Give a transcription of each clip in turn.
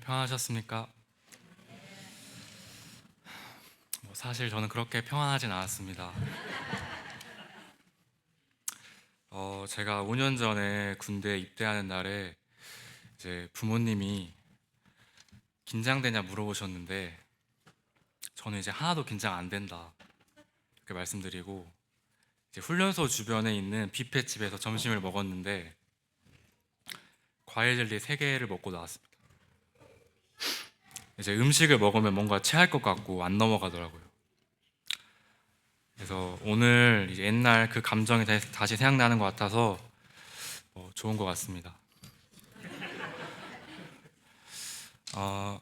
평안하셨습니까? 사실 저는 그렇게 평안하진 않았습니다. 제가 5년 전에 군대에 입대하는 날에 이제 부모님이 긴장되냐 물어보셨는데 저는 이제 하나도 긴장 안 된다 이렇게 말씀드리고 이제 훈련소 주변에 있는 뷔페집에서 점심을 먹었는데 과일 젤리 3개를 먹고 나왔습니다. 이제 음식을 먹으면 뭔가 체할 것 같고 안 넘어가더라고요. 그래서 오늘 이제 옛날 그 감정이 다시 생각나는 것 같아서 좋은 것 같습니다. 어,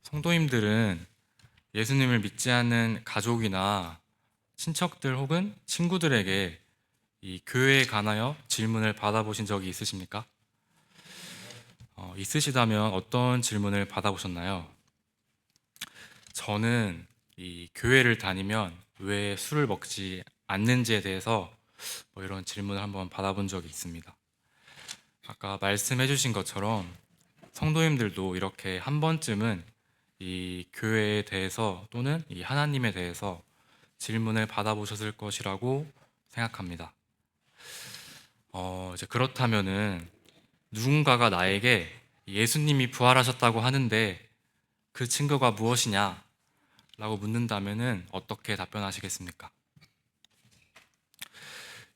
성도님들은 예수님을 믿지 않는 가족이나 친척들 혹은 친구들에게 이 교회에 관하여 질문을 받아보신 적이 있으십니까? 있으시다면 어떤 질문을 받아보셨나요? 저는 이 교회를 다니면 왜 술을 먹지 않는지에 대해서 이런 질문을 한번 받아본 적이 있습니다. 아까 말씀해 주신 것처럼 성도님들도 이렇게 한 번쯤은 이 교회에 대해서 또는 이 하나님에 대해서 질문을 받아보셨을 것이라고 생각합니다. 이제 그렇다면은 누군가가 나에게 예수님이 부활하셨다고 하는데 그 증거가 무엇이냐? 라고 묻는다면은 어떻게 답변하시겠습니까?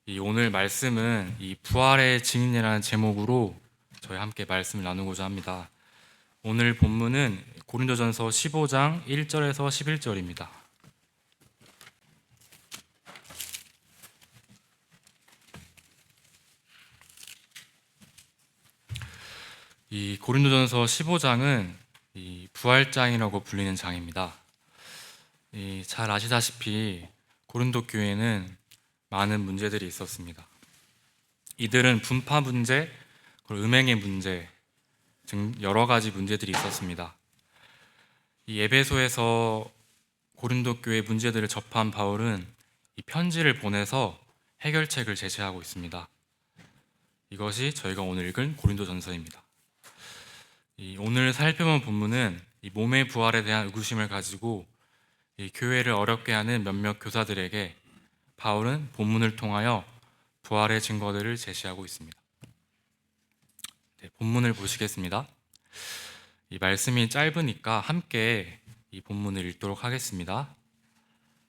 이 오늘 말씀은 이 부활의 증인이라는 제목으로 저희 함께 말씀을 나누고자 합니다. 오늘 본문은 고린도전서 15장 1절에서 11절입니다. 이 고린도전서 15장은 이 부활장이라고 불리는 장입니다. 잘 아시다시피 고린도 교회는 많은 문제들이 있었습니다. 이들은 분파 문제, 그리고 음행의 문제 등 여러 가지 문제들이 있었습니다. 이 에베소에서 고린도 교회 문제들을 접한 바울은 이 편지를 보내서 해결책을 제시하고 있습니다. 이것이 저희가 오늘 읽은 고린도전서입니다. 오늘 살펴본 본문은 이 몸의 부활에 대한 의구심을 가지고 이 교회를 어렵게 하는 몇몇 교사들에게 바울은 본문을 통하여 부활의 증거들을 제시하고 있습니다. 네, 본문을 보시겠습니다. 이 말씀이 짧으니까 함께 이 본문을 읽도록 하겠습니다.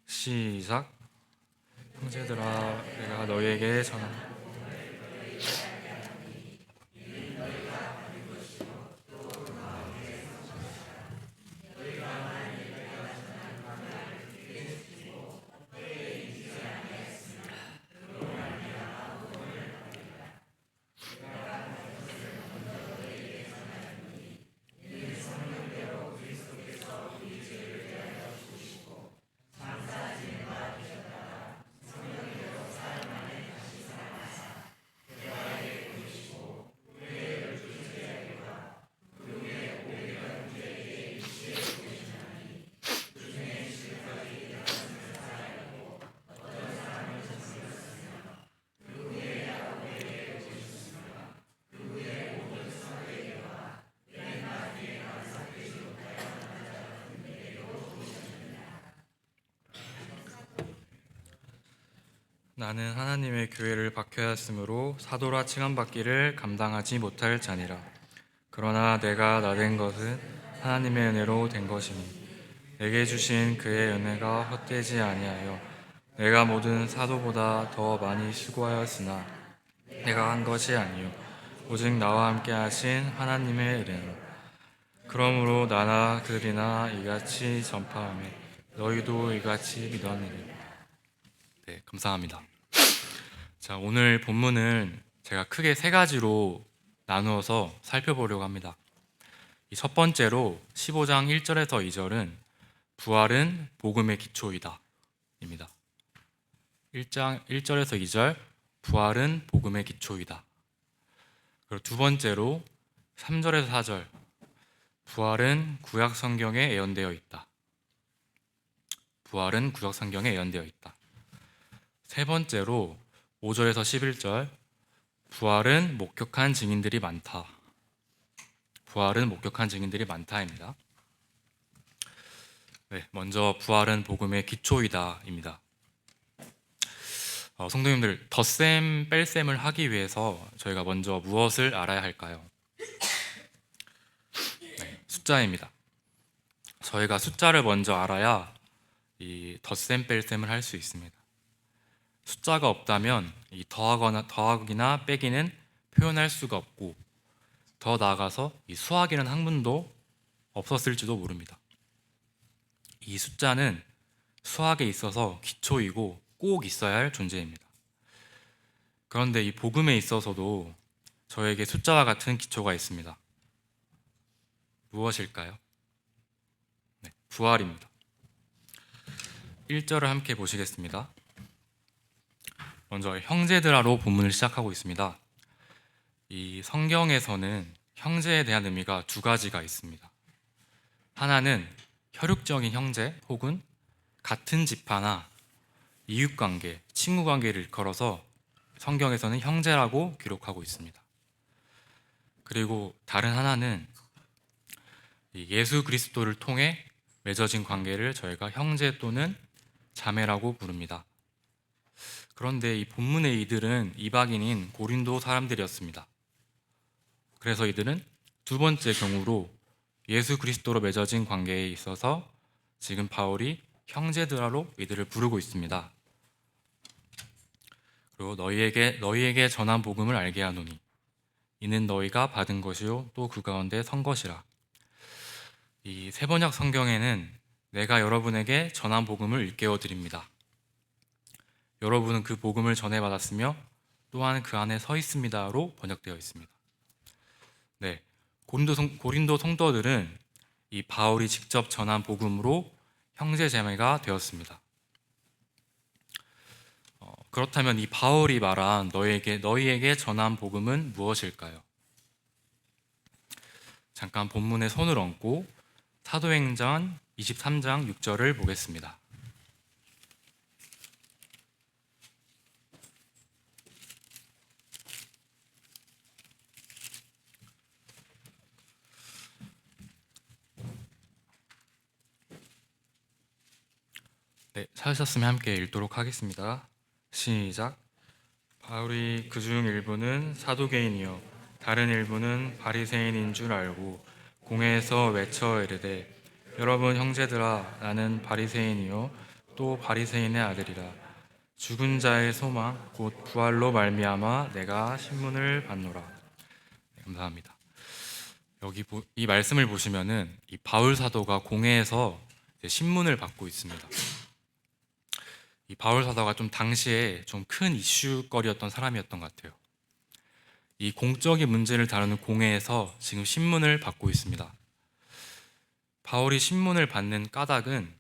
시작. 형제들아, 내가 너희에게 전한 나는 하나님의 교회를 박해하였으므로 사도라 칭함받기를 감당하지 못할 자니라. 그러나 내가 나된 것은 하나님의 은혜로 된 것이니 내게 주신 그의 은혜가 헛되지 아니하여 내가 모든 사도보다 더 많이 수고하였으나 내가 한 것이 아니요 오직 나와 함께 하신 하나님의 은혜로. 그러므로 나나 그들이나 이같이 전파하며 너희도 이같이 믿었느니라. 네, 감사합니다. 자, 오늘 본문은 제가 크게 3가지로 나누어서 살펴보려고 합니다. 이 첫 번째로 15장 1절에서 2절은 부활은 복음의 기초이다 입니다. 1절에서 2절 부활은 복음의 기초이다. 그리고 두 번째로 3절에서 4절 부활은 구약 성경에 예언되어 있다. 부활은 구약 성경에 예언되어 있다. 세 번째로 5절에서 11절 부활은 목격한 증인들이 많다. 부활은 목격한 증인들이 많다입니다. 네, 먼저 부활은 복음의 기초이다입니다. 성도님들, 덧셈 뺄셈을 하기 위해서 저희가 먼저 무엇을 알아야 할까요? 네, 숫자입니다. 저희가 숫자를 먼저 알아야 이 덧셈 뺄셈을 할 수 있습니다. 숫자가 없다면 이 더하기나 빼기는 표현할 수가 없고, 더 나아가서 이 수학이라는 학문도 없었을지도 모릅니다. 이 숫자는 수학에 있어서 기초이고 꼭 있어야 할 존재입니다. 그런데 이 복음에 있어서도 저에게 숫자와 같은 기초가 있습니다. 무엇일까요? 네, 부활입니다. 1절을 함께 보시겠습니다. 먼저 형제들아로 본문을 시작하고 있습니다. 이 성경에서는 형제에 대한 의미가 두 가지가 있습니다. 하나는 혈육적인 형제 혹은 같은 지파나 이웃관계, 친구관계를 일컬어서 성경에서는 형제라고 기록하고 있습니다. 그리고 다른 하나는 예수 그리스도를 통해 맺어진 관계를 저희가 형제 또는 자매라고 부릅니다. 그런데 이 본문의 이들은 이방인인 고린도 사람들이었습니다. 그래서 이들은 두 번째 경우로 예수 그리스도로 맺어진 관계에 있어서 지금 바울이 형제들아로 이들을 부르고 있습니다. 그리고 너희에게 전한 복음을 알게 하노니 이는 너희가 받은 것이요 또 그 가운데 선 것이라. 이 세번역 성경에는 내가 여러분에게 전한 복음을 일깨워 드립니다. 여러분은 그 복음을 전해받았으며 또한 그 안에 서 있습니다로 번역되어 있습니다. 네, 고린도 성도들은 이 바울이 직접 전한 복음으로 형제자매가 되었습니다. 그렇다면 이 바울이 말한 너희에게 전한 복음은 무엇일까요? 잠깐 본문에 손을 얹고 사도행전 23장 6절을 보겠습니다. 네, 찾으셨으면 함께 읽도록 하겠습니다. 시작. 바울이 그중 일부는 사두개인이요 다른 일부는 바리새인인 줄 알고 공회에서 외쳐 이르되 여러분 형제들아 나는 바리새인이요 또 바리새인의 아들이라 죽은 자의 소망 곧 부활로 말미암아 내가 신문을 받노라. 네, 감사합니다. 여기 이 말씀을 보시면은 이 바울 사도가 공회에서 신문을 받고 있습니다. 이 바울 사도가 좀 당시에 좀 큰 이슈거리였던 사람이었던 것 같아요. 이 공적인 문제를 다루는 공회에서 지금 신문을 받고 있습니다. 바울이 신문을 받는 까닭은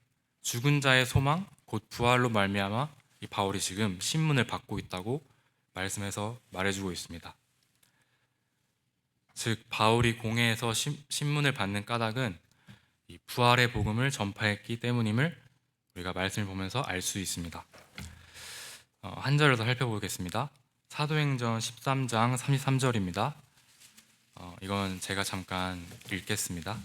죽은 자의 소망 곧 부활로 말미암아 이 바울이 지금 신문을 받고 있다고 말씀해서 말해주고 있습니다. 즉 바울이 공회에서 신문을 받는 까닭은 이 부활의 복음을 전파했기 때문임을 우리가 말씀을 보면서 알 수 있습니다. 한 절을 더 살펴보겠습니다. 사도행전 13장 33절입니다. 이건 제가 잠깐 읽겠습니다.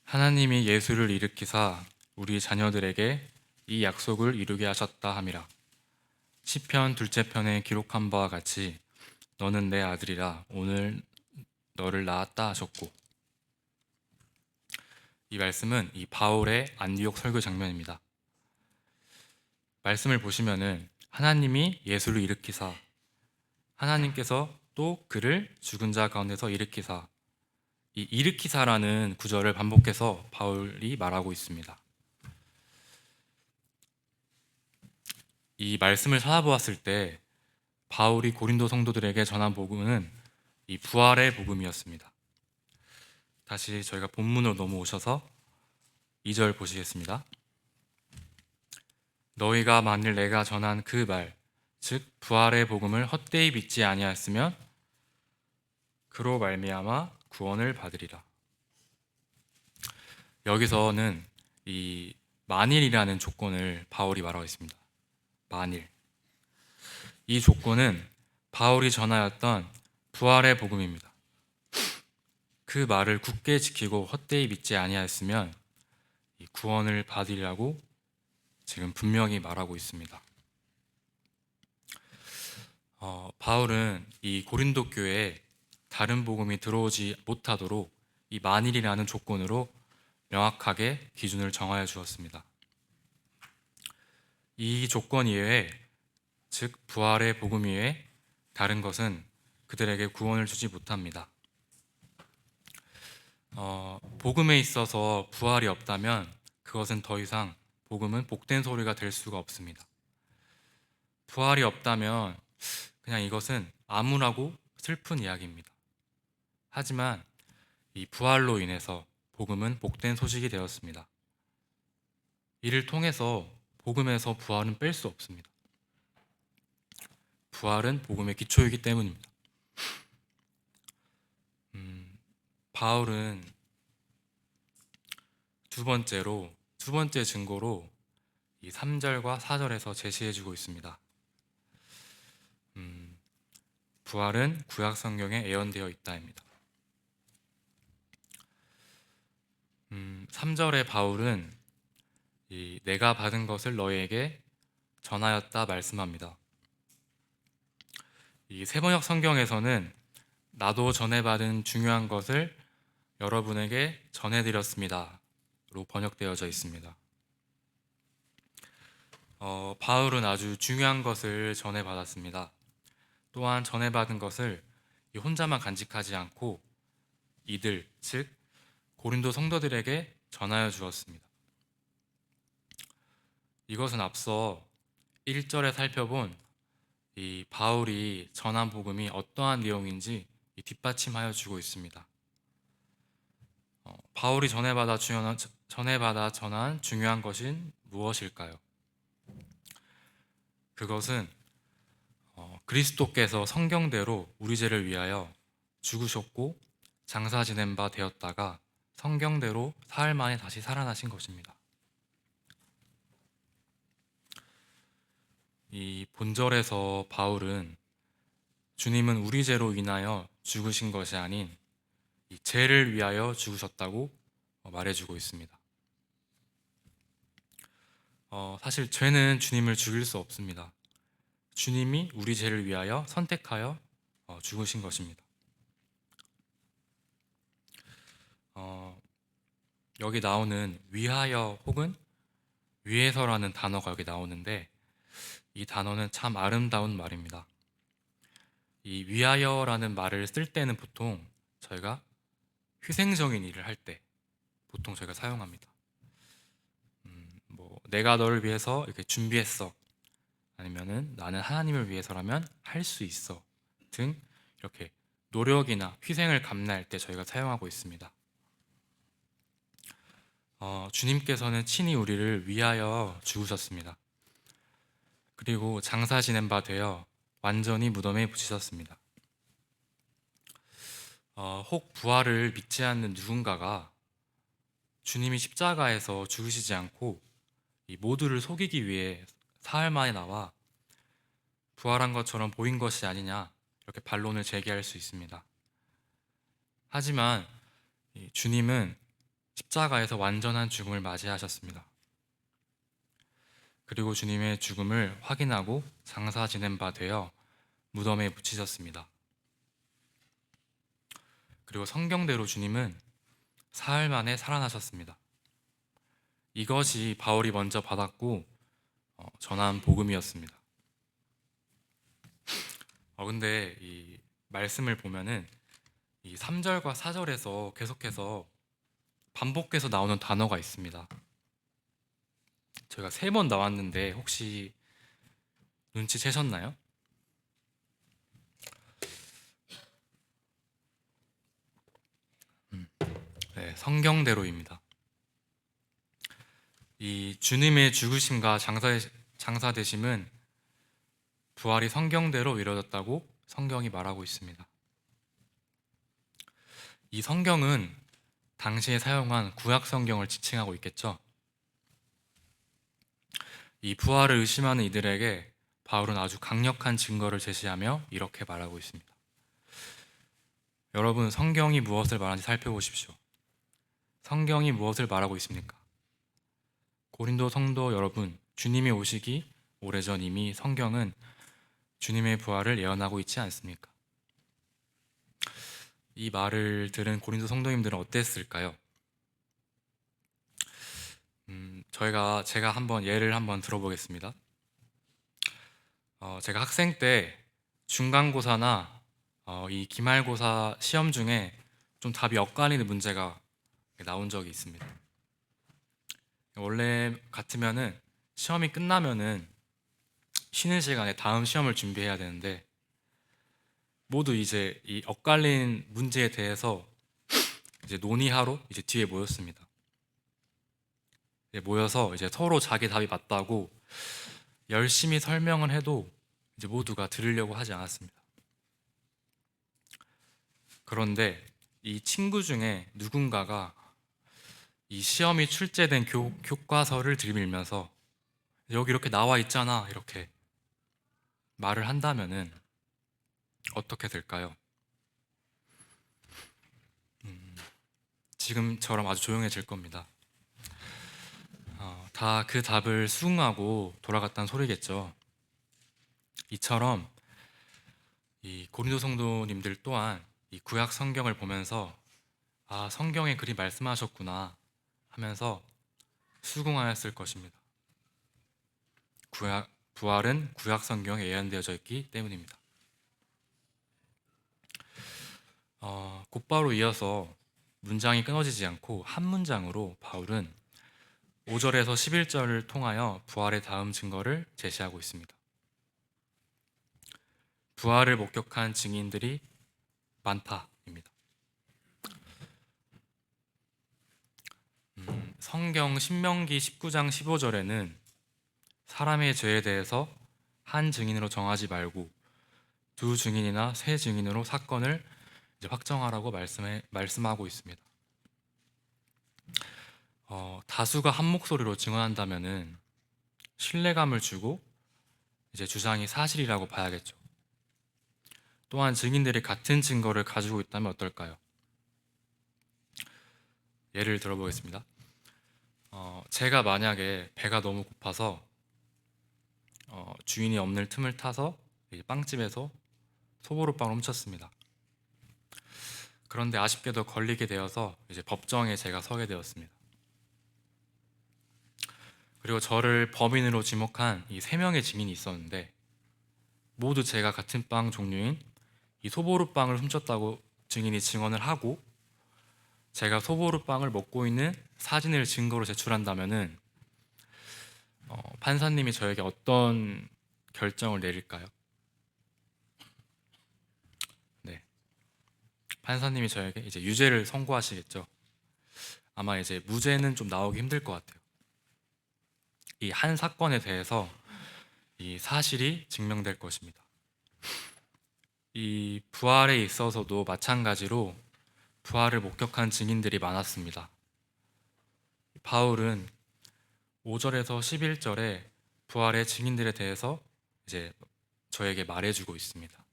하나님이 예수를 일으키사 우리 자녀들에게 이 약속을 이루게 하셨다 함이라. 시편 둘째 편에 기록한 바와 같이 너는 내 아들이라 오늘 너를 낳았다 하셨고, 이 말씀은 이 바울의 안디옥 설교 장면입니다. 말씀을 보시면은 하나님이 예수를 일으키사, 하나님께서 또 그를 죽은 자 가운데서 일으키사, 이 일으키사라는 구절을 반복해서 바울이 말하고 있습니다. 이 말씀을 찾아보았을 때 바울이 고린도 성도들에게 전한 복음은 이 부활의 복음이었습니다. 다시 저희가 본문으로 넘어오셔서 2절 보시겠습니다. 너희가 만일 내가 전한 그 말, 즉 부활의 복음을 헛되이 믿지 아니하였으면 그로 말미암아 구원을 받으리라. 여기서는 이 만일이라는 조건을 바울이 말하고 있습니다. 만일. 이 조건은 바울이 전하였던 부활의 복음입니다. 그 말을 굳게 지키고 헛되이 믿지 아니하였으면 이 구원을 받으리라고 지금 분명히 말하고 있습니다. 바울은 이 고린도 교회에 다른 복음이 들어오지 못하도록 이 만일이라는 조건으로 명확하게 기준을 정하여 주었습니다. 이 조건 이외에, 즉 부활의 복음 이외에 다른 것은 그들에게 구원을 주지 못합니다. 복음에 있어서 부활이 없다면 그것은 더 이상 복음은 복된 소리가 될 수가 없습니다. 부활이 없다면 그냥 이것은 암울하고 슬픈 이야기입니다. 하지만 이 부활로 인해서 복음은 복된 소식이 되었습니다. 이를 통해서 복음에서 부활은 뺄 수 없습니다. 부활은 복음의 기초이기 때문입니다. 바울은 두 번째 증거로 이 3절과 4절에서 제시해주고 있습니다. 부활은 구약 성경에 예언되어 있다입니다. 3절에 바울은 이 내가 받은 것을 너희에게 전하였다 말씀합니다. 이 세번역 성경에서는 나도 전해받은 중요한 것을 여러분에게 전해드렸습니다 로 번역되어져 있습니다. 바울은 아주 중요한 것을 전해받았습니다. 또한 전해받은 것을 혼자만 간직하지 않고 이들, 즉 고린도 성도들에게 전하여 주었습니다. 이것은 앞서 1절에 살펴본 이 바울이 전한 복음이 어떠한 내용인지 뒷받침하여 주고 있습니다. 바울이 전해받아 전한 중요한 것은 무엇일까요? 그것은 그리스도께서 성경대로 우리 죄를 위하여 죽으셨고 장사 지낸 바 되었다가 성경대로 사흘 만에 다시 살아나신 것입니다. 이 본절에서 바울은 주님은 우리 죄로 인하여 죽으신 것이 아닌 이 죄를 위하여 죽으셨다고 말해주고 있습니다. 사실 죄는 주님을 죽일 수 없습니다. 주님이 우리 죄를 위하여 선택하여 죽으신 것입니다. 여기 나오는 위하여 혹은 위해서라는 단어가 여기 나오는데 이 단어는 참 아름다운 말입니다. 이 위하여라는 말을 쓸 때는 보통 저희가 희생적인 일을 할 때 보통 저희가 사용합니다. 내가 너를 위해서 이렇게 준비했어, 아니면은 나는 하나님을 위해서라면 할 수 있어 등 이렇게 노력이나 희생을 감내할 때 저희가 사용하고 있습니다. 주님께서는 친히 우리를 위하여 죽으셨습니다. 그리고 장사 지낸 바 되어 완전히 무덤에 붙이셨습니다. 혹 부활을 믿지 않는 누군가가 주님이 십자가에서 죽으시지 않고 이 모두를 속이기 위해 사흘 만에 나와 부활한 것처럼 보인 것이 아니냐, 이렇게 반론을 제기할 수 있습니다. 하지만 주님은 십자가에서 완전한 죽음을 맞이하셨습니다. 그리고 주님의 죽음을 확인하고 장사 지낸 바 되어 무덤에 묻히셨습니다. 그리고 성경대로 주님은 사흘 만에 살아나셨습니다. 이것이 바울이 먼저 받았고 전한 복음이었습니다. 근데 이 말씀을 보면은 이 3절과 4절에서 계속해서 반복해서 나오는 단어가 있습니다. 저희가 3번 나왔는데 혹시 눈치채셨나요? 네, 성경대로입니다. 이 주님의 죽으심과 장사되심은 부활이 성경대로 이루어졌다고 성경이 말하고 있습니다. 이 성경은 당시에 사용한 구약 성경을 지칭하고 있겠죠. 이 부활을 의심하는 이들에게 바울은 아주 강력한 증거를 제시하며 이렇게 말하고 있습니다. 여러분, 성경이 무엇을 말하는지 살펴보십시오. 성경이 무엇을 말하고 있습니까? 고린도 성도 여러분, 주님이 오시기 오래전 이미 성경은 주님의 부활을 예언하고 있지 않습니까? 이 말을 들은 고린도 성도님들은 어땠을까요? 제가 한번 예를 한번 들어보겠습니다. 제가 학생 때 중간고사나 이 기말고사 시험 중에 좀 답이 엇갈리는 문제가 나온 적이 있습니다. 원래 같으면은 시험이 끝나면은 쉬는 시간에 다음 시험을 준비해야 되는데 모두 이제 이 엇갈린 문제에 대해서 이제 논의하러 이제 뒤에 모였습니다. 모여서 이제 서로 자기 답이 맞다고 열심히 설명을 해도 이제 모두가 들으려고 하지 않았습니다. 그런데 이 친구 중에 누군가가 이 시험이 출제된 교과서를 들이밀면서 여기 이렇게 나와 있잖아 이렇게 말을 한다면은 어떻게 될까요? 지금처럼 아주 조용해질 겁니다. 다 그 답을 수긍하고 돌아갔다는 소리겠죠. 이처럼 이 고린도 성도님들 또한 이 구약 성경을 보면서 아, 성경에 그리 말씀하셨구나 하면서 수긍하였을 것입니다. 부활은 구약 성경에 예언되어져 있기 때문입니다. 곧바로 이어서 문장이 끊어지지 않고 한 문장으로 바울은 5절에서 11절을 통하여 부활의 다음 증거를 제시하고 있습니다. 부활을 목격한 증인들이 많다입니다. 성경 신명기 19장 15절에는 사람의 죄에 대해서 한 증인으로 정하지 말고 두 증인이나 세 증인으로 사건을 이제 확정하라고 말씀하고 있습니다. 다수가 한 목소리로 증언한다면은 신뢰감을 주고 이제 주장이 사실이라고 봐야겠죠. 또한 증인들이 같은 증거를 가지고 있다면 어떨까요? 예를 들어보겠습니다. 제가 만약에 배가 너무 고파서 주인이 없는 틈을 타서 빵집에서 소보루빵을 훔쳤습니다. 그런데 아쉽게도 걸리게 되어서 이제 법정에 제가 서게 되었습니다. 그리고 저를 범인으로 지목한 이 3명의 증인이 있었는데 모두 제가 같은 빵 종류인 이 소보루빵을 훔쳤다고 증인이 증언을 하고 제가 소보루빵을 먹고 있는 사진을 증거로 제출한다면은 판사님이 저에게 어떤 결정을 내릴까요? 네, 판사님이 저에게 이제 유죄를 선고하시겠죠. 아마 이제 무죄는 좀 나오기 힘들 것 같아요. 이 한 사건에 대해서 이 사실이 증명될 것입니다. 이 부활에 있어서도 마찬가지로 부활을 목격한 증인들이 많았습니다. 바울은 5절에서 11절에 부활의 증인들에 대해서 이제 저에게 말해주고 있습니다.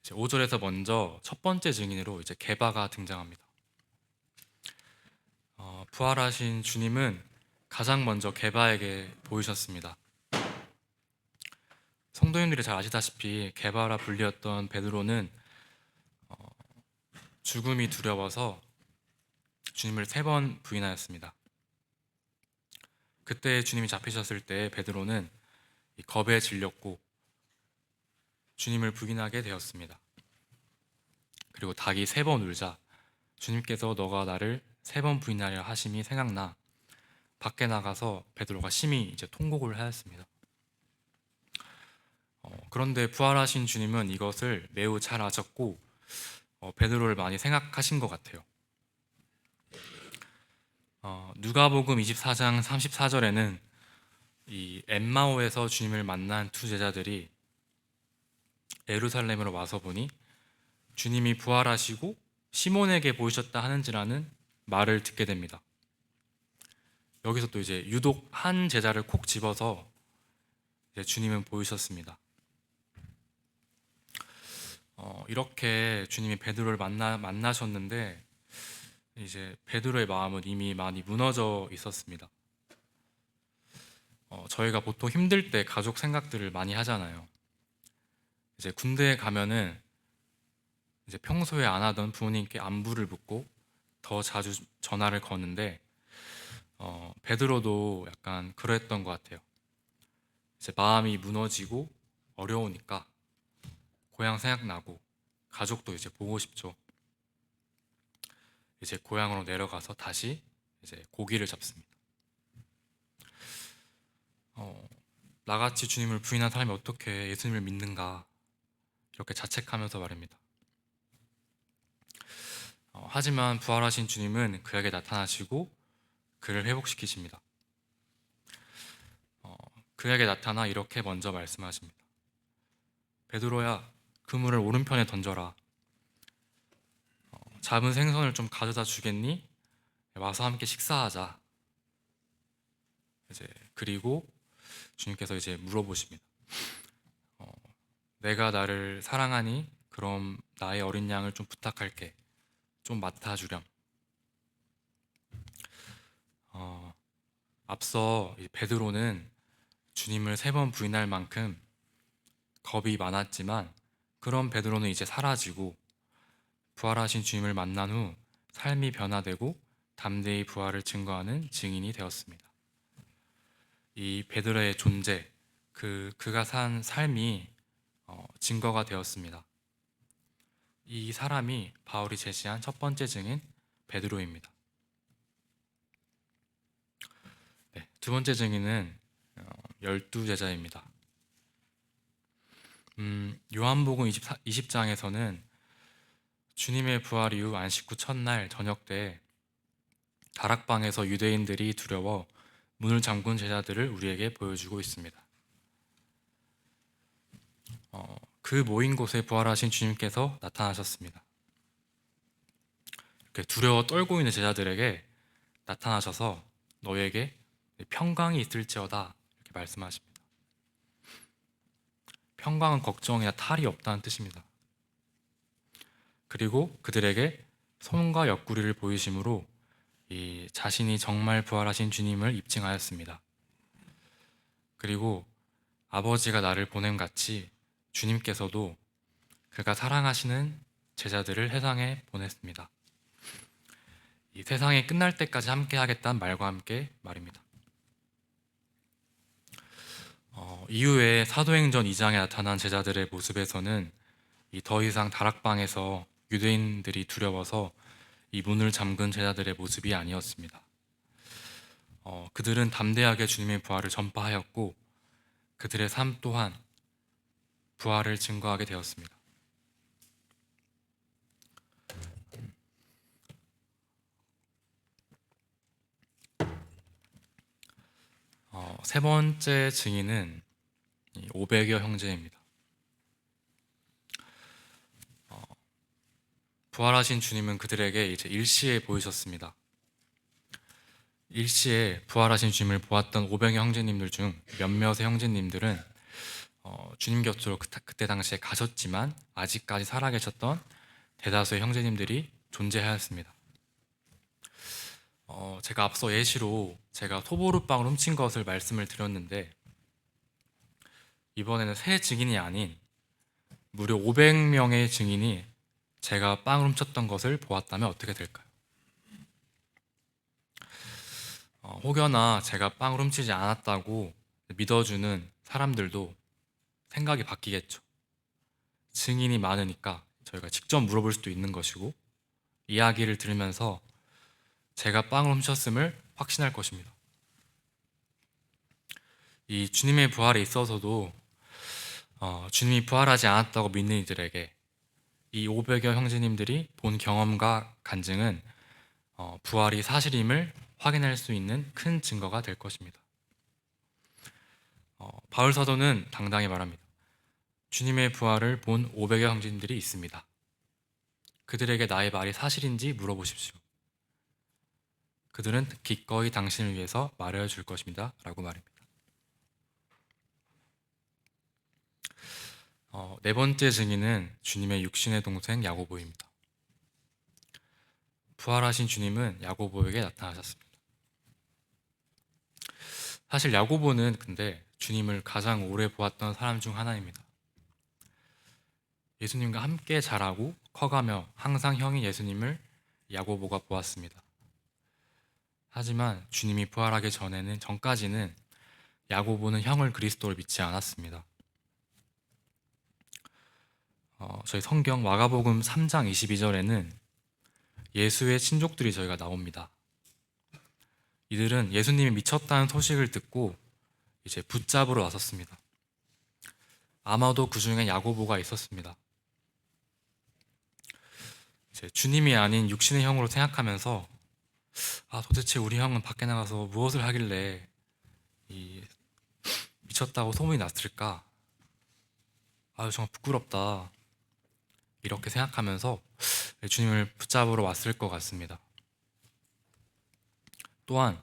5절에서 먼저 첫 번째 증인으로 이제 게바가 등장합니다. 부활하신 주님은 가장 먼저 게바에게 보이셨습니다. 성도님들이 잘 아시다시피 게바라 불리었던 베드로는 죽음이 두려워서 주님을 3번 부인하였습니다. 그때 주님이 잡히셨을 때 베드로는 이 겁에 질렸고 주님을 부인하게 되었습니다. 그리고 닭이 3번 울자 주님께서 너가 나를 3번 부인하려 하심이 생각나 밖에 나가서 베드로가 심히 이제 통곡을 하였습니다. 그런데 부활하신 주님은 이것을 매우 잘 아셨고 베드로를 많이 생각하신 것 같아요. 누가복음 24장 34절에는 이 엠마오에서 주님을 만난 두 제자들이 예루살렘으로 와서 보니 주님이 부활하시고 시몬에게 보이셨다 하는지라는 말을 듣게 됩니다. 여기서 또 이제 유독 한 제자를 콕 집어서 이제 주님은 보이셨습니다. 이렇게 주님이 베드로를 만나셨는데 이제 베드로의 마음은 이미 많이 무너져 있었습니다. 저희가 보통 힘들 때 가족 생각들을 많이 하잖아요. 이제 군대에 가면은 이제 평소에 안 하던 부모님께 안부를 묻고 더 자주 전화를 거는데 베드로도 약간 그랬던 것 같아요. 이제 마음이 무너지고 어려우니까 고향 생각나고 가족도 이제 보고 싶죠. 이제 고향으로 내려가서 다시 이제 고기를 잡습니다. 나같이 주님을 부인한 사람이 어떻게 예수님을 믿는가 이렇게 자책하면서 말입니다. 하지만 부활하신 주님은 그에게 나타나시고 그를 회복시키십니다. 그에게 나타나 이렇게 먼저 말씀하십니다. 베드로야, 그물을 오른편에 던져라. 잡은 생선을 좀 가져다 주겠니? 와서 함께 식사하자. 이제 그리고 주님께서 이제 물어보십니다. 내가 나를 사랑하니? 그럼 나의 어린 양을 좀 부탁할게. 좀 맡아주렴. 앞서 베드로는 주님을 3번 부인할 만큼 겁이 많았지만 그런 베드로는 이제 사라지고 부활하신 주님을 만난 후 삶이 변화되고 담대히 부활을 증거하는 증인이 되었습니다. 이 베드로의 존재, 그가 산 삶이 증거가 되었습니다. 이 사람이 바울이 제시한 첫 번째 증인 베드로입니다. 네, 두 번째 증인은 12제자입니다. 요한복음 20장에서는 주님의 부활 이후 안식 후 첫날 저녁 때 다락방에서 유대인들이 두려워 문을 잠근 제자들을 우리에게 보여주고 있습니다. 그 모인 곳에 부활하신 주님께서 나타나셨습니다. 이렇게 두려워 떨고 있는 제자들에게 나타나셔서 너에게 평강이 있을지어다 이렇게 말씀하십니다. 평강은 걱정이나 탈이 없다는 뜻입니다. 그리고 그들에게 손과 옆구리를 보이심으로 이 자신이 정말 부활하신 주님을 입증하였습니다. 그리고 아버지가 나를 보냄같이 주님께서도 그가 사랑하시는 제자들을 세상에 보냈습니다. 이 세상이 끝날 때까지 함께 하겠다는 말과 함께 말입니다. 이후에 사도행전 2장에 나타난 제자들의 모습에서는 더 이상 다락방에서 유대인들이 두려워서 이 문을 잠근 제자들의 모습이 아니었습니다. 그들은 담대하게 주님의 부활을 전파하였고 그들의 삶 또한 부활을 증거하게 되었습니다. 세 번째 증인은 500여 형제입니다. 부활하신 주님은 그들에게 이제 일시에 보이셨습니다. 일시에 부활하신 주님을 보았던 500여 형제님들 중 몇몇의 형제님들은 주님 곁으로 그때 당시에 가셨지만 아직까지 살아계셨던 대다수의 형제님들이 존재하였습니다. 제가 앞서 예시로 제가 소보루빵을 훔친 것을 말씀을 드렸는데 이번에는 새 증인이 아닌 무려 500명의 증인이 제가 빵을 훔쳤던 것을 보았다면 어떻게 될까요? 혹여나 제가 빵을 훔치지 않았다고 믿어주는 사람들도 생각이 바뀌겠죠. 증인이 많으니까 저희가 직접 물어볼 수도 있는 것이고 이야기를 들으면서 제가 빵을 훔쳤음을 확신할 것입니다. 이 주님의 부활에 있어서도 주님이 부활하지 않았다고 믿는 이들에게 이 500여 형제님들이 본 경험과 간증은 부활이 사실임을 확인할 수 있는 큰 증거가 될 것입니다. 바울 사도는 당당히 말합니다. 주님의 부활을 본 500여 형제님들이 있습니다. 그들에게 나의 말이 사실인지 물어보십시오. 그들은 기꺼이 당신을 위해서 말해줄 것입니다. 라고 말입니다. 네 번째 증인은 주님의 육신의 동생 야고보입니다. 부활하신 주님은 야고보에게 나타나셨습니다. 사실 야고보는 근데 주님을 가장 오래 보았던 사람 중 하나입니다. 예수님과 함께 자라고 커가며 항상 형인 예수님을 야고보가 보았습니다. 하지만 주님이 부활하기 전까지는 야고보는 형을 그리스도를 믿지 않았습니다. 저희 성경 마가복음 3장 22절에는 예수의 친족들이 저희가 나옵니다. 이들은 예수님이 미쳤다는 소식을 듣고 이제 붙잡으러 나섰습니다. 아마도 그 중에 야고보가 있었습니다. 이제 주님이 아닌 육신의 형으로 생각하면서 도대체 우리 형은 밖에 나가서 무엇을 하길래 미쳤다고 소문이 났을까? 정말 부끄럽다. 이렇게 생각하면서 주님을 붙잡으러 왔을 것 같습니다. 또한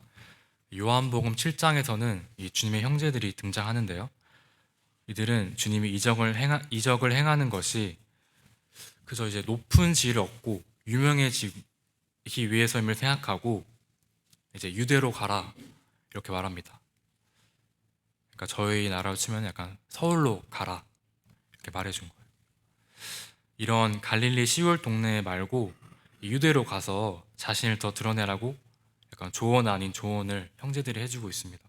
요한복음 7장에서는 이 주님의 형제들이 등장하는데요. 이들은 주님이 이적을 행하는 것이 그저 이제 높은 지위를 얻고 유명해지기 위해서임을 생각하고 이제 유대로 가라 이렇게 말합니다. 그러니까 저희 나라로 치면 약간 서울로 가라 이렇게 말해준 거예요. 이런 갈릴리 시골 동네 말고 유대로 가서 자신을 더 드러내라고 약간 조언 아닌 조언을 형제들이 해주고 있습니다.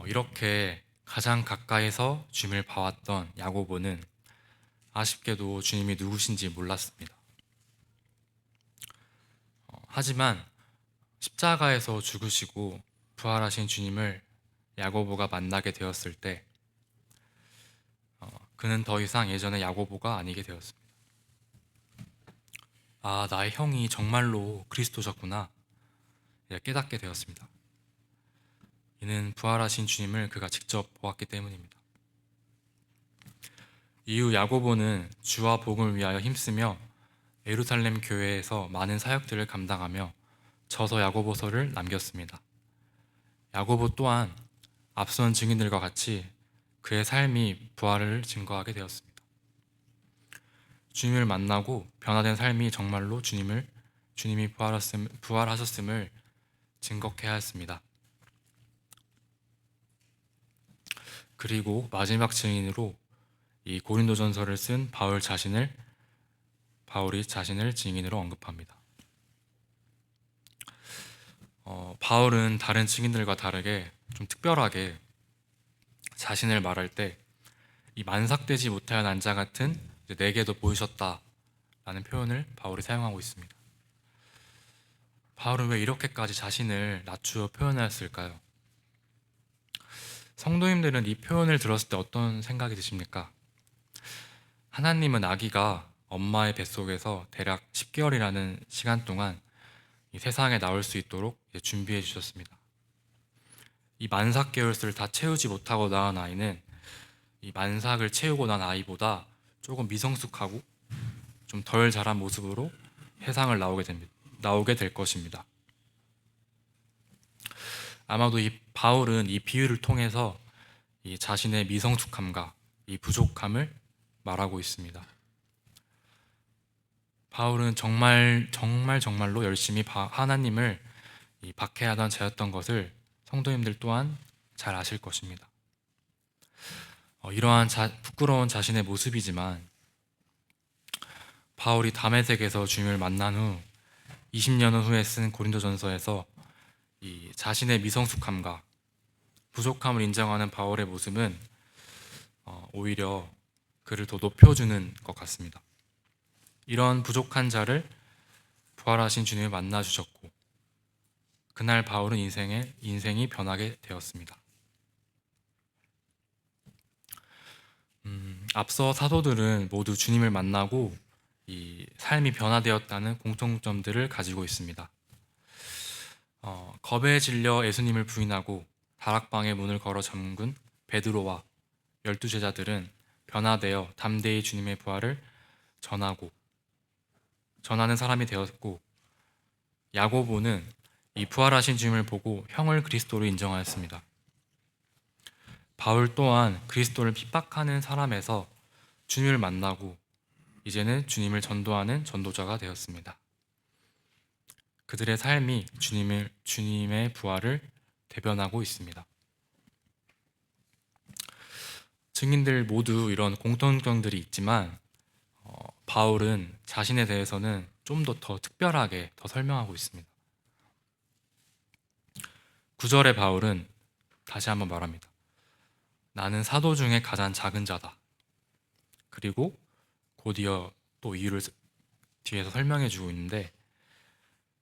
이렇게 가장 가까이서 주님을 봐왔던 야고보는 아쉽게도 주님이 누구신지 몰랐습니다. 하지만 십자가에서 죽으시고 부활하신 주님을 야고보가 만나게 되었을 때 그는 더 이상 예전의 야고보가 아니게 되었습니다. 나의 형이 정말로 그리스도셨구나 깨닫게 되었습니다. 이는 부활하신 주님을 그가 직접 보았기 때문입니다. 이후 야고보는 주와 복음을 위하여 힘쓰며 예루살렘 교회에서 많은 사역들을 감당하며 저서 야고보서를 남겼습니다. 야고보 또한 앞선 증인들과 같이 그의 삶이 부활을 증거하게 되었습니다. 주님을 만나고 변화된 삶이 정말로 주님이 부활하셨음을 증거케 하였습니다. 그리고 마지막 증인으로 이 고린도전서를 쓴 바울이 자신을 증인으로 언급합니다. 바울은 다른 증인들과 다르게 좀 특별하게 자신을 말할 때 이 만삭되지 못하여 난 자 같은 내게도 보이셨다라는 표현을 바울이 사용하고 있습니다. 바울은 왜 이렇게까지 자신을 낮추어 표현하였을까요? 성도님들은 이 표현을 들었을 때 어떤 생각이 드십니까? 하나님은 아기가 엄마의 뱃속에서 대략 10개월이라는 시간 동안 이 세상에 나올 수 있도록 준비해 주셨습니다. 이 만삭개월수를 다 채우지 못하고 낳은 아이는 이 만삭을 채우고 난 아이보다 조금 미성숙하고 좀 덜 자란 모습으로 세상을 나오게 될 것입니다. 아마도 이 바울은 이 비유를 통해서 이 자신의 미성숙함과 이 부족함을 말하고 있습니다. 바울은 정말로 열심히 하나님을 박해하던 자였던 것을 성도님들 또한 잘 아실 것입니다. 이러한 부끄러운 자신의 모습이지만 바울이 다메섹에서 주님을 만난 후 20년 후에 쓴 고린도전서에서 이 자신의 미성숙함과 부족함을 인정하는 바울의 모습은 오히려 그를 더 높여주는 것 같습니다. 이런 부족한 자를 부활하신 주님을 만나 주셨고 그날 바울은 인생이 변하게 되었습니다. 앞서 사도들은 모두 주님을 만나고 이 삶이 변화되었다는 공통점들을 가지고 있습니다. 겁에 질려 예수님을 부인하고 다락방의 문을 걸어 잠근 베드로와 12제자들은 변화되어 담대히 주님의 부활을 전하는 사람이 되었고, 야고보는 이 부활하신 주님을 보고 형을 그리스도로 인정하였습니다. 바울 또한 그리스도를 핍박하는 사람에서 주님을 만나고 이제는 주님을 전도하는 전도자가 되었습니다. 그들의 삶이 주님의 부활을 대변하고 있습니다. 증인들 모두 이런 공통점들이 있지만 바울은 자신에 대해서는 좀 더 특별하게 더 설명하고 있습니다. 9절의 바울은 다시 한번 말합니다. 나는 사도 중에 가장 작은 자다. 그리고 곧이어 또 이유를 뒤에서 설명해 주고 있는데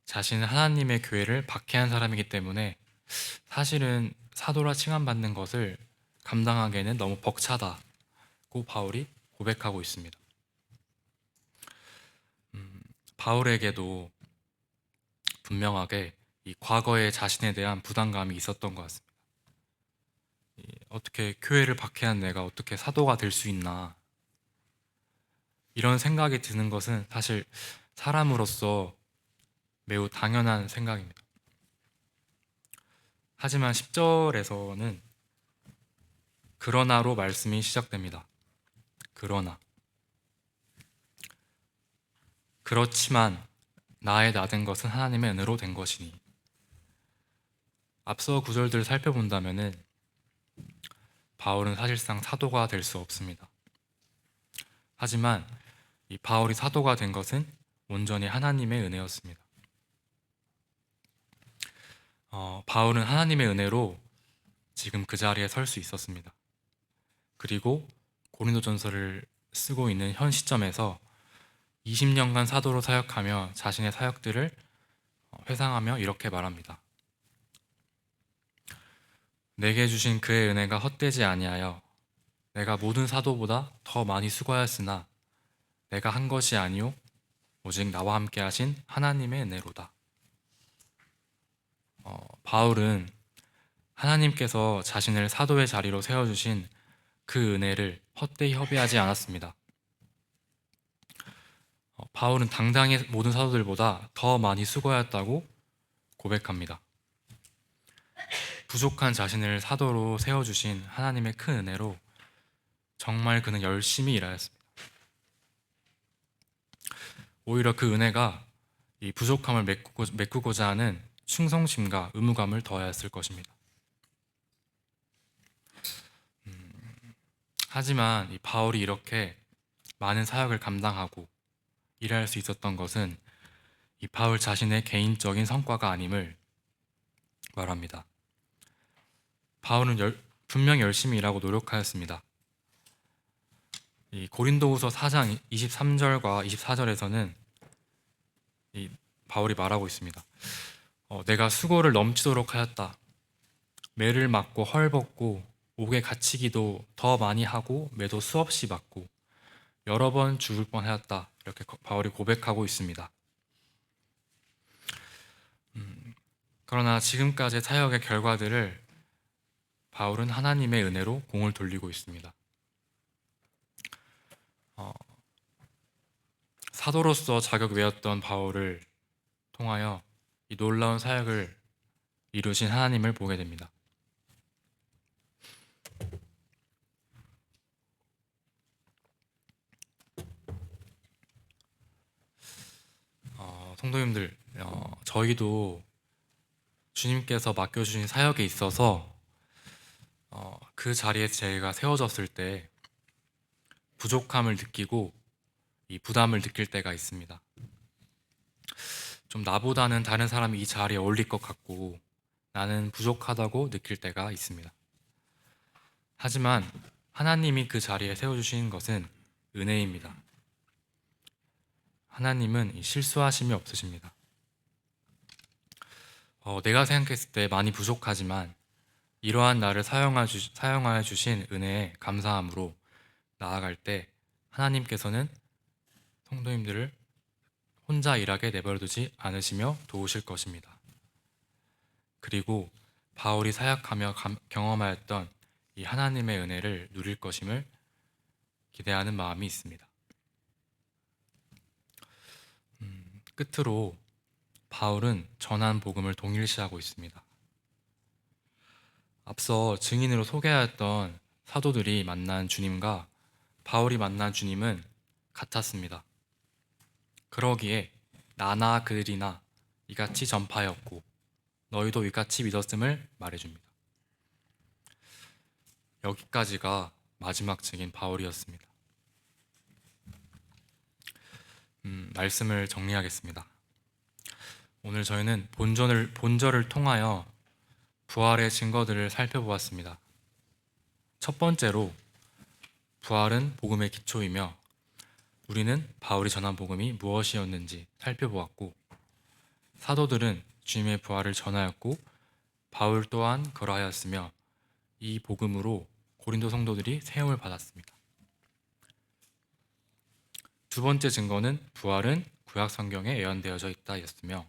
자신은 하나님의 교회를 박해한 사람이기 때문에 사실은 사도라 칭함받는 것을 감당하기에는 너무 벅차다고 바울이 고백하고 있습니다. 바울에게도 분명하게 이 과거의 자신에 대한 부담감이 있었던 것 같습니다. 어떻게 교회를 박해한 내가 어떻게 사도가 될 수 있나, 이런 생각이 드는 것은 사실 사람으로서 매우 당연한 생각입니다. 하지만 10절에서는 그러나로 말씀이 시작됩니다. 그러나 그렇지만 나의 나된 것은 하나님의 은혜로 된 것이니. 앞서 구절들을 살펴본다면은 바울은 사실상 사도가 될 수 없습니다. 하지만 이 바울이 사도가 된 것은 온전히 하나님의 은혜였습니다. 바울은 하나님의 은혜로 지금 그 자리에 설 수 있었습니다. 그리고 고린도전서를 쓰고 있는 현 시점에서 20년간 사도로 사역하며 자신의 사역들을 회상하며 이렇게 말합니다. 내게 주신 그의 은혜가 헛되지 아니하여 내가 모든 사도보다 더 많이 수고하였으나 내가 한 것이 아니요 오직 나와 함께 하신 하나님의 은혜로다. 바울은 하나님께서 자신을 사도의 자리로 세워주신 그 은혜를 헛되이 허비하지 않았습니다. 바울은 당당히 모든 사도들보다 더 많이 수고하였다고 고백합니다. 부족한 자신을 사도로 세워주신 하나님의 큰 은혜로 정말 그는 열심히 일하였습니다. 오히려 그 은혜가 이 부족함을 메꾸고자 하는 충성심과 의무감을 더하였을 것입니다. 하지만 이 바울이 이렇게 많은 사역을 감당하고 일할 수 있었던 것은 이 바울 자신의 개인적인 성과가 아님을 말합니다. 바울은 분명 열심히 일하고 노력하였습니다. 이 고린도후서 4장 23절과 24절에서는 이 바울이 말하고 있습니다. 내가 수고를 넘치도록 하였다. 매를 맞고 헐벗고 옥에 갇히기도 더 많이 하고 매도 수없이 맞고 여러 번 죽을 뻔하였다. 이렇게 바울이 고백하고 있습니다. 그러나 지금까지의 사역의 결과들을 바울은 하나님의 은혜로 공을 돌리고 있습니다. 사도로서 자격 외웠던 바울을 통하여 이 놀라운 사역을 이루신 하나님을 보게 됩니다. 성도님들, 저희도 주님께서 맡겨주신 사역에 있어서 그 자리에 제가 세워졌을 때 부족함을 느끼고 이 부담을 느낄 때가 있습니다. 좀 나보다는 다른 사람이 이 자리에 어울릴 것 같고 나는 부족하다고 느낄 때가 있습니다. 하지만 하나님이 그 자리에 세워주신 것은 은혜입니다. 하나님은 실수하심이 없으십니다. 내가 생각했을 때 많이 부족하지만 이러한 나를 사용하여 주신 은혜에 감사함으로 나아갈 때 하나님께서는 성도님들을 혼자 일하게 내버려두지 않으시며 도우실 것입니다. 그리고 바울이 사역하며 경험하였던 이 하나님의 은혜를 누릴 것임을 기대하는 마음이 있습니다. 끝으로 바울은 전한 복음을 동일시하고 있습니다. 앞서 증인으로 소개하였던 사도들이 만난 주님과 바울이 만난 주님은 같았습니다. 그러기에 나나 그들이나 이같이 전파하였고 너희도 이같이 믿었음을 말해줍니다. 여기까지가 마지막 증인 바울이었습니다. 말씀을 정리하겠습니다. 오늘 저희는 본절을 통하여 부활의 증거들을 살펴보았습니다. 첫 번째로 부활은 복음의 기초이며 우리는 바울이 전한 복음이 무엇이었는지 살펴보았고, 사도들은 주님의 부활을 전하였고 바울 또한 그러하였으며 이 복음으로 고린도 성도들이 세움을 받았습니다. 두 번째 증거는 부활은 구약 성경에 예언되어져 있다였으며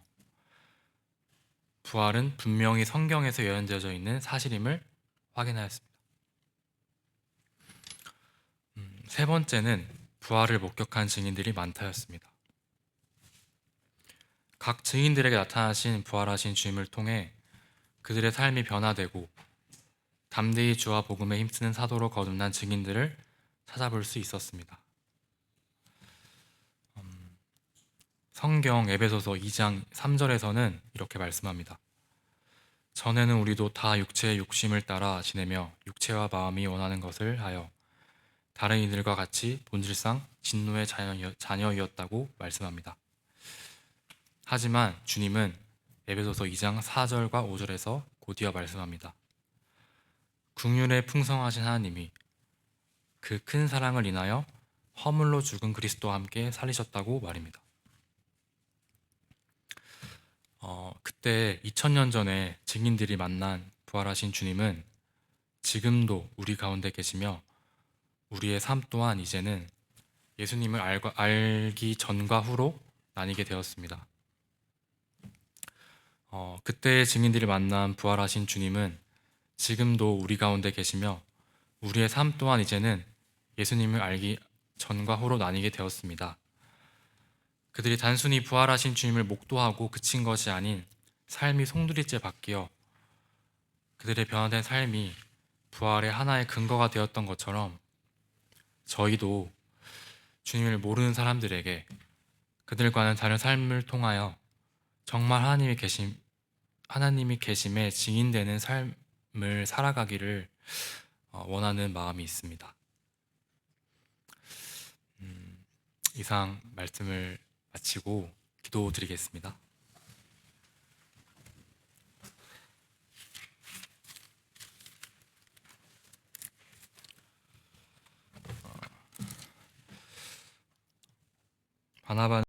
부활은 분명히 성경에서 예언되어져 있는 사실임을 확인하였습니다. 세 번째는 부활을 목격한 증인들이 많다였습니다. 각 증인들에게 나타나신 부활하신 주님을 통해 그들의 삶이 변화되고 담대히 주와 복음에 힘쓰는 사도로 거듭난 증인들을 찾아볼 수 있었습니다. 성경 에베소서 2장 3절에서는 이렇게 말씀합니다. 전에는 우리도 다 육체의 욕심을 따라 지내며 육체와 마음이 원하는 것을 하여 다른 이들과 같이 본질상 진노의 자녀이었다고 말씀합니다. 하지만 주님은 에베소서 2장 4절과 5절에서 곧이어 말씀합니다. 긍휼에 풍성하신 하나님이 그 큰 사랑을 인하여 허물로 죽은 그리스도와 함께 살리셨다고 말입니다. 그때 2000년 전에 증인들이 만난 부활하신 주님은 지금도 우리 가운데 계시며 우리의 삶 또한 이제는 예수님을 알기 전과 후로 나뉘게 되었습니다. 그때 증인들이 만난 부활하신 주님은 지금도 우리 가운데 계시며 우리의 삶 또한 이제는 예수님을 알기 전과 후로 나뉘게 되었습니다. 그들이 단순히 부활하신 주님을 목도하고 그친 것이 아닌 삶이 송두리째 바뀌어 그들의 변화된 삶이 부활의 하나의 근거가 되었던 것처럼 저희도 주님을 모르는 사람들에게 그들과는 다른 삶을 통하여 정말 하나님이 계심에 증인되는 삶을 살아가기를 원하는 마음이 있습니다. 이상 말씀을 마치고 기도드리겠습니다. 바나바